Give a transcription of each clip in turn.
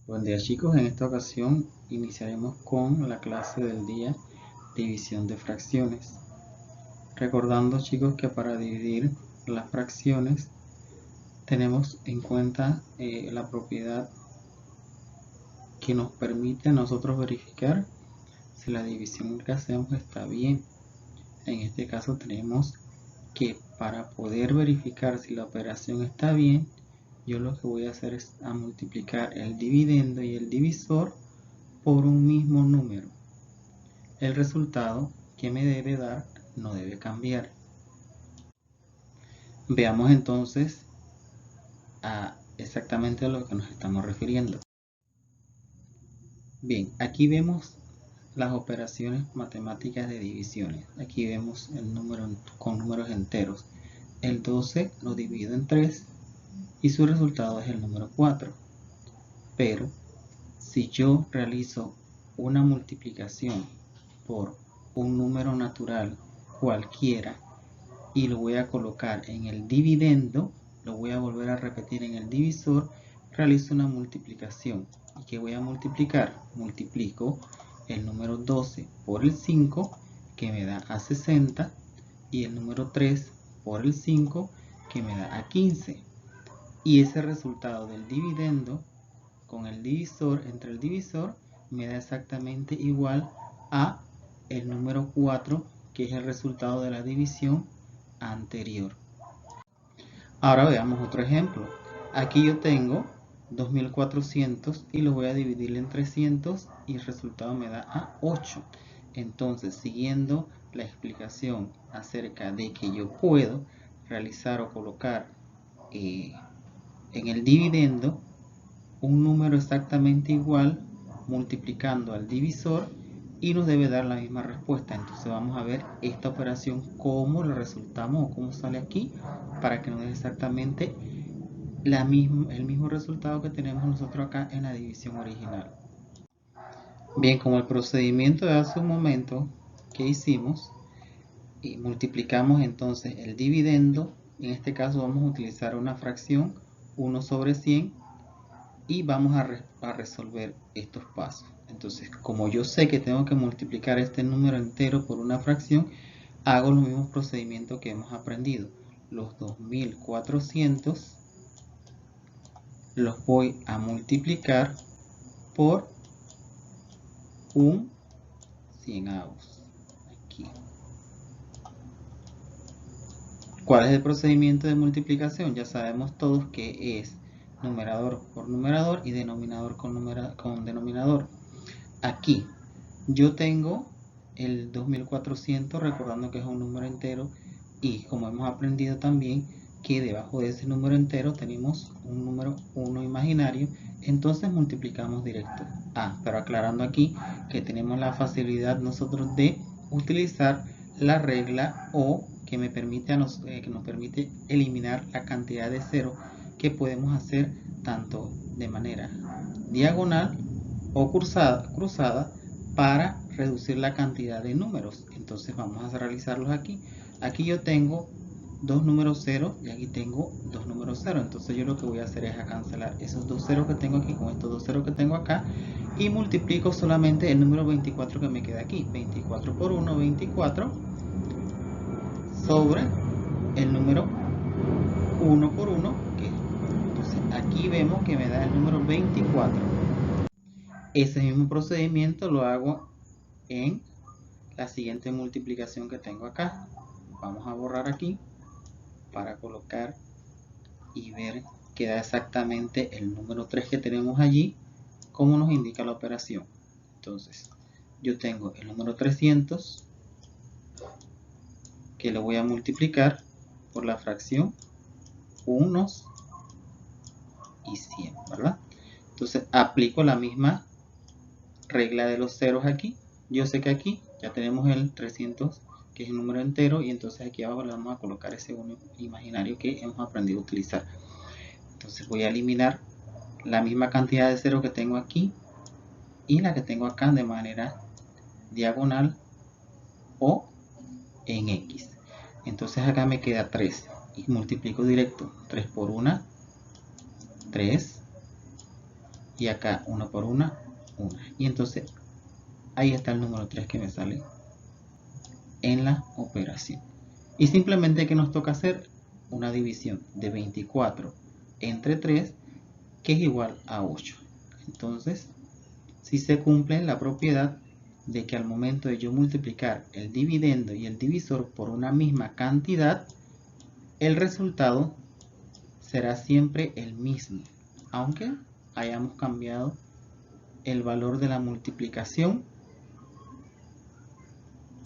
Buen día chicos, en esta ocasión iniciaremos con la clase del día división de fracciones. Recordando chicos que para dividir las fracciones tenemos en cuenta la propiedad que nos permite a nosotros verificar si la división que hacemos está bien. En este caso tenemos que para poder verificar si la operación está bien, yo lo que voy a hacer es a multiplicar el dividendo y el divisor por un mismo número. El resultado que me debe dar no debe cambiar. Veamos entonces exactamente a lo que nos estamos refiriendo. Bien, aquí vemos las operaciones matemáticas de divisiones. Aquí vemos el número con números enteros. El 12 lo divido en 3 y su resultado es el número 4. Pero si yo realizo una multiplicación por un número natural cualquiera y lo voy a colocar en el dividendo, lo voy a volver a repetir en el divisor, realizo una multiplicación. ¿Y qué voy a multiplicar? Multiplico el número 12 por el 5, que me da a 60, y el número 3 por el 5, que me da a 15. Y ese resultado del dividendo con el divisor, entre el divisor, me da exactamente igual a el número 4, que es el resultado de la división anterior. Ahora veamos otro ejemplo. Aquí yo tengo 2400 y lo voy a dividir en 300 y el resultado me da a 8. Entonces, siguiendo la explicación acerca de que yo puedo realizar o colocar en el dividendo un número exactamente igual multiplicando al divisor y nos debe dar la misma respuesta. Entonces vamos a ver esta operación cómo la resultamos o cómo sale aquí para que nos dé exactamente el mismo resultado que tenemos nosotros acá en la división original. Bien, como el procedimiento de hace un momento que hicimos, y multiplicamos entonces el dividendo. En este caso vamos a utilizar una fracción 1 sobre 100 y vamos a resolver estos pasos. Entonces, como yo sé que tengo que multiplicar este número entero por una fracción, hago los mismos procedimientos que hemos aprendido. Los 2400 los voy a multiplicar por un 100avos. Aquí. ¿Cuál es el procedimiento de multiplicación? Ya sabemos todos que es numerador por numerador y denominador con denominador. Aquí yo tengo el 2400, recordando que es un número entero, y como hemos aprendido también que debajo de ese número entero tenemos un número 1 imaginario, entonces multiplicamos directo. Pero aclarando aquí que tenemos la facilidad nosotros de utilizar la regla O que nos permite eliminar la cantidad de cero, que podemos hacer tanto de manera diagonal o cruzada para reducir la cantidad de números. Entonces vamos a realizarlos aquí. Aquí yo tengo dos números 0 y aquí tengo dos números 0. Entonces yo lo que voy a hacer es a cancelar esos dos ceros que tengo aquí con estos dos ceros que tengo acá y multiplico solamente el número 24 que me queda aquí. 24 por 1, 24 sobre el número 1 por 1, entonces aquí vemos que me da el número 24. Ese mismo procedimiento lo hago en la siguiente multiplicación que tengo acá. Vamos a borrar aquí para colocar y ver que da exactamente el número 3 que tenemos allí, como nos indica la operación. Entonces yo tengo el número 300 que lo voy a multiplicar por la fracción unos y 100, ¿verdad? Entonces aplico la misma regla de los ceros aquí. Yo sé que aquí ya tenemos el 300, que es el número entero, y entonces aquí abajo le vamos a colocar ese 1 imaginario que hemos aprendido a utilizar. Entonces voy a eliminar la misma cantidad de ceros que tengo aquí y la que tengo acá de manera diagonal o en X. Entonces acá me queda 3 y multiplico directo. 3 por 1, 3, y acá 1 por 1, 1. Y entonces ahí está el número 3 que me sale en la operación. Y simplemente que nos toca hacer una división de 24 entre 3, que es igual a 8. Entonces, si se cumple la propiedad de que al momento de yo multiplicar el dividendo y el divisor por una misma cantidad, el resultado será siempre el mismo, aunque hayamos cambiado el valor de la multiplicación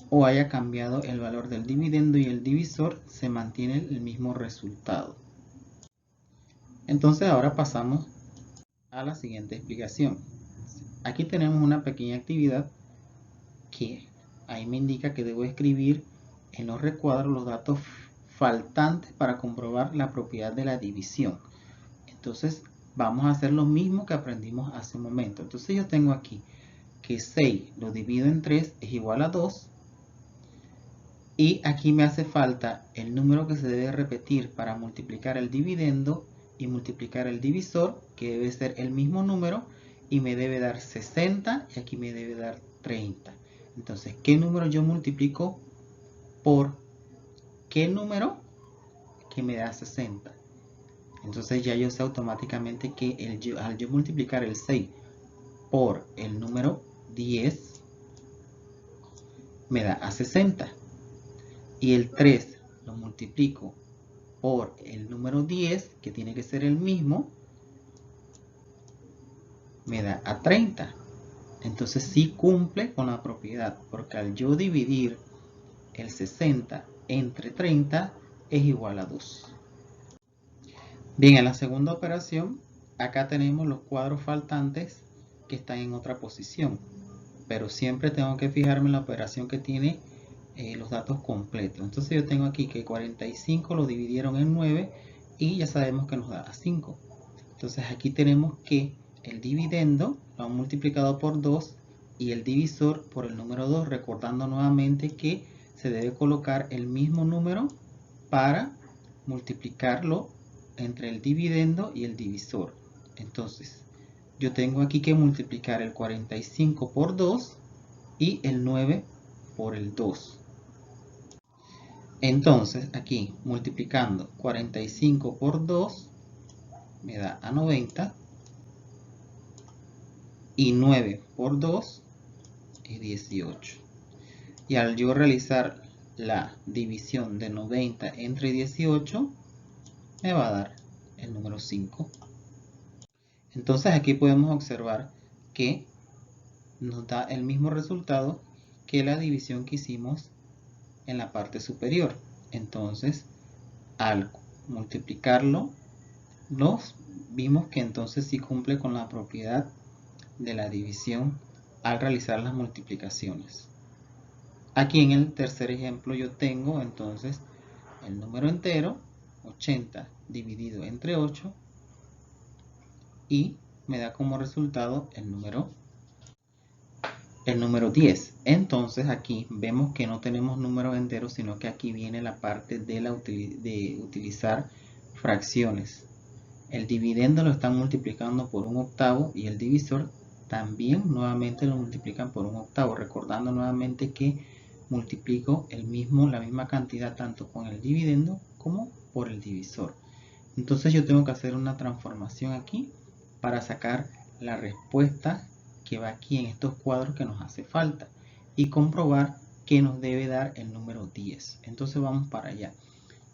o haya cambiado el valor del dividendo y el divisor, se mantiene el mismo resultado. Entonces ahora pasamos a la siguiente explicación. Aquí tenemos una pequeña actividad que ahí me indica que debo escribir en los recuadros los datos faltantes para comprobar la propiedad de la división. Entonces vamos a hacer lo mismo que aprendimos hace un momento. Entonces yo tengo aquí que 6 lo divido en 3 es igual a 2. Y aquí me hace falta el número que se debe repetir para multiplicar el dividendo y multiplicar el divisor, que debe ser el mismo número, y me debe dar 60 y aquí me debe dar 30. Entonces, ¿qué número yo multiplico por qué número que me da 60? Entonces ya yo sé automáticamente que al yo multiplicar el 6 por el número 10 me da a 60. Y el 3 lo multiplico por el número 10, que tiene que ser el mismo, me da a 30. Entonces sí cumple con la propiedad, porque al yo dividir el 60 entre 30 es igual a 2. Bien, en la segunda operación, acá tenemos los cuadros faltantes que están en otra posición, pero siempre tengo que fijarme en la operación que tiene los datos completos. Entonces yo tengo aquí que 45 lo dividieron en 9 y ya sabemos que nos da a 5. Entonces aquí tenemos que el dividendo lo han multiplicado por 2 y el divisor por el número 2, recordando nuevamente que se debe colocar el mismo número para multiplicarlo entre el dividendo y el divisor. Entonces yo tengo aquí que multiplicar el 45 por 2 y el 9 por el 2. Entonces aquí multiplicando 45 por 2 me da a 90 y 9 por 2 es 18. Y al yo realizar la división de 90 entre 18 me va a dar el número 5. Entonces aquí podemos observar que nos da el mismo resultado que la división que hicimos en la parte superior. Entonces al multiplicarlo vimos que entonces sí cumple con la propiedad de la división al realizar las multiplicaciones. Aquí en el tercer ejemplo yo tengo entonces el número entero 80 dividido entre 8 y me da como resultado el número 10. Entonces aquí vemos que no tenemos números enteros, sino que aquí viene la parte de utilizar fracciones. El dividendo lo están multiplicando por 1/8 y el divisor también nuevamente lo multiplican por 1/8, recordando nuevamente que multiplico la misma cantidad tanto con el dividendo como por el divisor. Entonces yo tengo que hacer una transformación aquí para sacar la respuesta que va aquí en estos cuadros que nos hace falta y comprobar que nos debe dar el número 10. Entonces vamos para allá.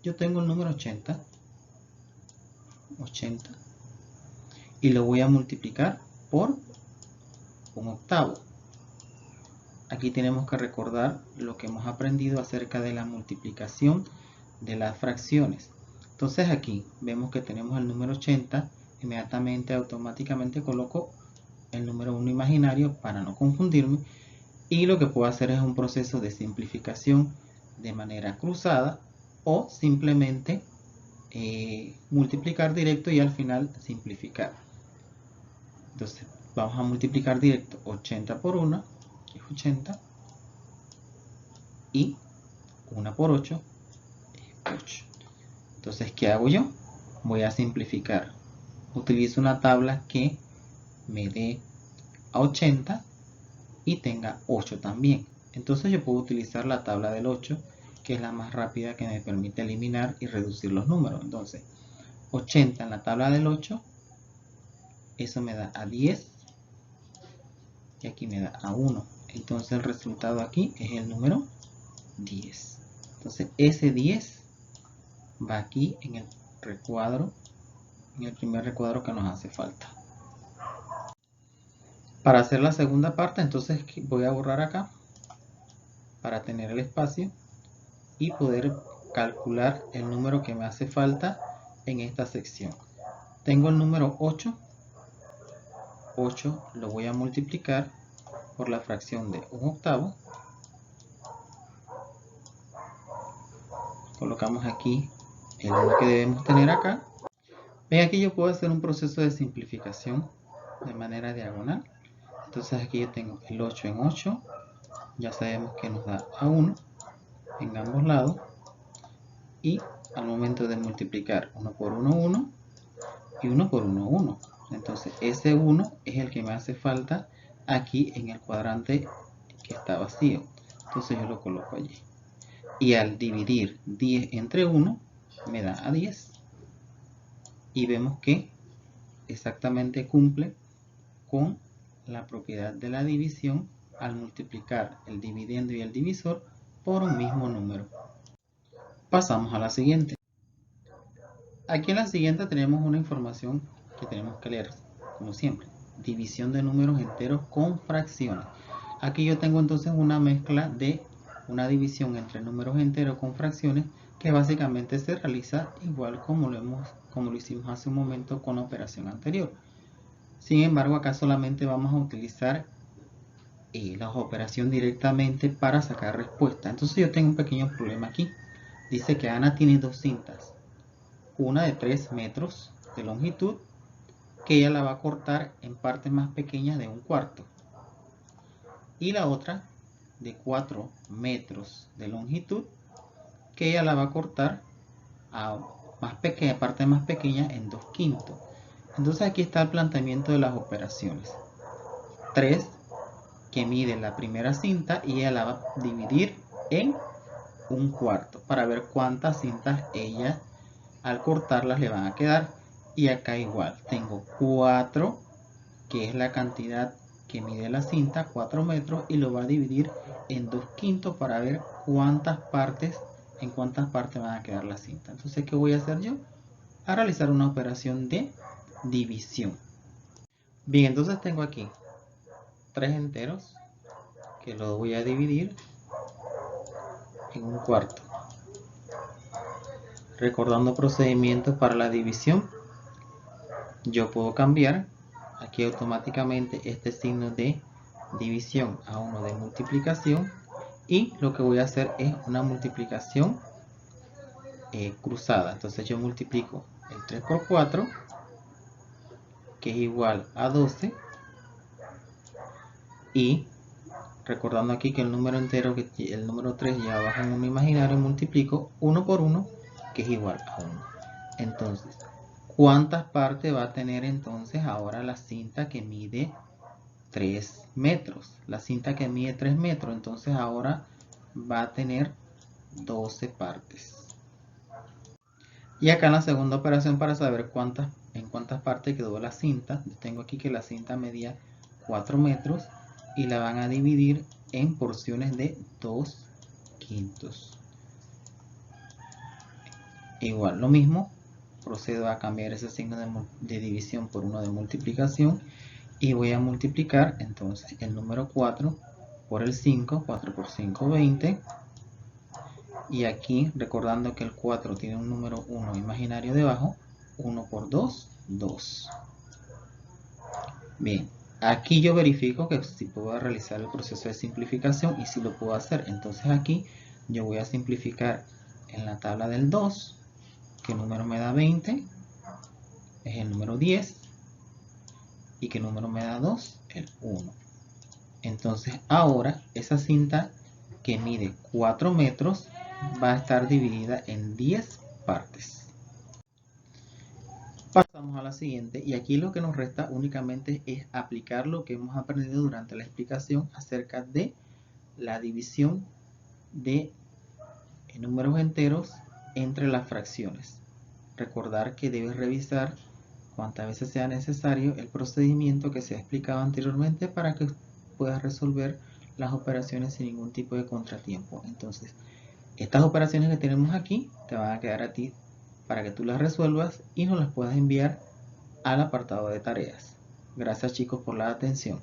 Yo tengo el número 80 y lo voy a multiplicar por 1/8. Aquí tenemos que recordar lo que hemos aprendido acerca de la multiplicación de las fracciones. Entonces aquí vemos que tenemos el número 80, inmediatamente automáticamente coloco el número 1 imaginario para no confundirme, y lo que puedo hacer es un proceso de simplificación de manera cruzada o simplemente multiplicar directo y al final simplificar. Entonces vamos a multiplicar directo 80 por 1, que es 80, y 1 por 8 es 8. Entonces, ¿qué hago yo? Voy a simplificar. Utilizo una tabla que me dé a 80 y tenga 8 también. Entonces yo puedo utilizar la tabla del 8, que es la más rápida, que me permite eliminar y reducir los números. Entonces 80 en la tabla del 8, eso me da a 10 y aquí me da a 1. Entonces el resultado aquí es el número 10. Entonces ese 10 va aquí en el recuadro, en el primer recuadro que nos hace falta. Para hacer la segunda parte, entonces voy a borrar acá para tener el espacio y poder calcular el número que me hace falta en esta sección. Tengo el número 8. 8 lo voy a multiplicar por la fracción de 1/8. Colocamos aquí el 1 que debemos tener acá. Ven, aquí yo puedo hacer un proceso de simplificación de manera diagonal. Entonces aquí yo tengo el 8 en 8. Ya sabemos que nos da a 1 en ambos lados. Y al momento de multiplicar 1 por 1, 1. Y 1 por 1, 1. Entonces ese 1 es el que me hace falta aquí en el cuadrante que está vacío. Entonces yo lo coloco allí. Y al dividir 10 entre 1 me da a 10. Y vemos que exactamente cumple con la propiedad de la división al multiplicar el dividendo y el divisor por un mismo número. Pasamos a la siguiente. Aquí en la siguiente tenemos una información que tenemos que leer, como siempre. División de números enteros con fracciones. Aquí yo tengo entonces una mezcla de una división entre números enteros con fracciones, que básicamente se realiza igual como lo hicimos hace un momento con la operación anterior. Sin embargo, acá solamente vamos a utilizar la operación directamente para sacar respuesta. Entonces yo tengo un pequeño problema aquí. Dice que Ana tiene dos cintas. Una de 3 metros de longitud, que ella la va a cortar en partes más pequeñas de 1/4. Y la otra de 4 metros de longitud, que ella la va a cortar a partes más pequeñas en 2/5. Entonces aquí está el planteamiento de las operaciones. 3 que mide la primera cinta y ella la va a dividir en 1/4 para ver cuántas cintas ella al cortarlas le van a quedar. Y acá igual tengo 4, que es la cantidad que mide la cinta, 4 metros, y lo va a dividir en 2/5 para ver en cuántas partes van a quedar la cinta. Entonces, ¿qué voy a hacer yo? A realizar una operación de división. Bien, entonces tengo aquí 3 enteros que los voy a dividir en 1/4. Recordando procedimientos para la división, yo puedo cambiar aquí automáticamente este signo de división a uno de multiplicación, y lo que voy a hacer es una multiplicación cruzada. Entonces yo multiplico el 3 por 4, que es igual a 12, y recordando aquí que el número entero, el número 3 ya abajo en un imaginario, multiplico 1 por 1, que es igual a 1. Entonces, ¿cuántas partes va a tener entonces ahora la cinta que mide 3 metros? La cinta que mide 3 metros, entonces ahora va a tener 12 partes. Y acá en la segunda operación, para saber en cuántas partes quedó la cinta, tengo aquí que la cinta medía 4 metros y la van a dividir en porciones de 2/5. Igual, lo mismo, procedo a cambiar ese signo de división por uno de multiplicación, y voy a multiplicar entonces el número 4 por el 5, 4 por 5, 20. Y aquí, recordando que el 4 tiene un número 1 imaginario debajo, 1 por 2, 2. Bien, aquí yo verifico que si puedo realizar el proceso de simplificación, y si lo puedo hacer. Entonces aquí yo voy a simplificar en la tabla del 2, que número me da 20, es el número 10, y que número me da 2, el 1. Entonces ahora esa cinta que mide 4 metros va a estar dividida en 10 partes. Pasamos Pasamos a la siguiente y aquí lo que nos resta únicamente es aplicar lo que hemos aprendido durante la explicación acerca de la división de números enteros entre las fracciones. Recordar que debes revisar cuantas veces sea necesario el procedimiento que se ha explicado anteriormente para que puedas resolver las operaciones sin ningún tipo de contratiempo. Entonces, estas operaciones que tenemos aquí te van a quedar a ti para que tú las resuelvas y nos las puedas enviar al apartado de tareas. Gracias chicos por la atención.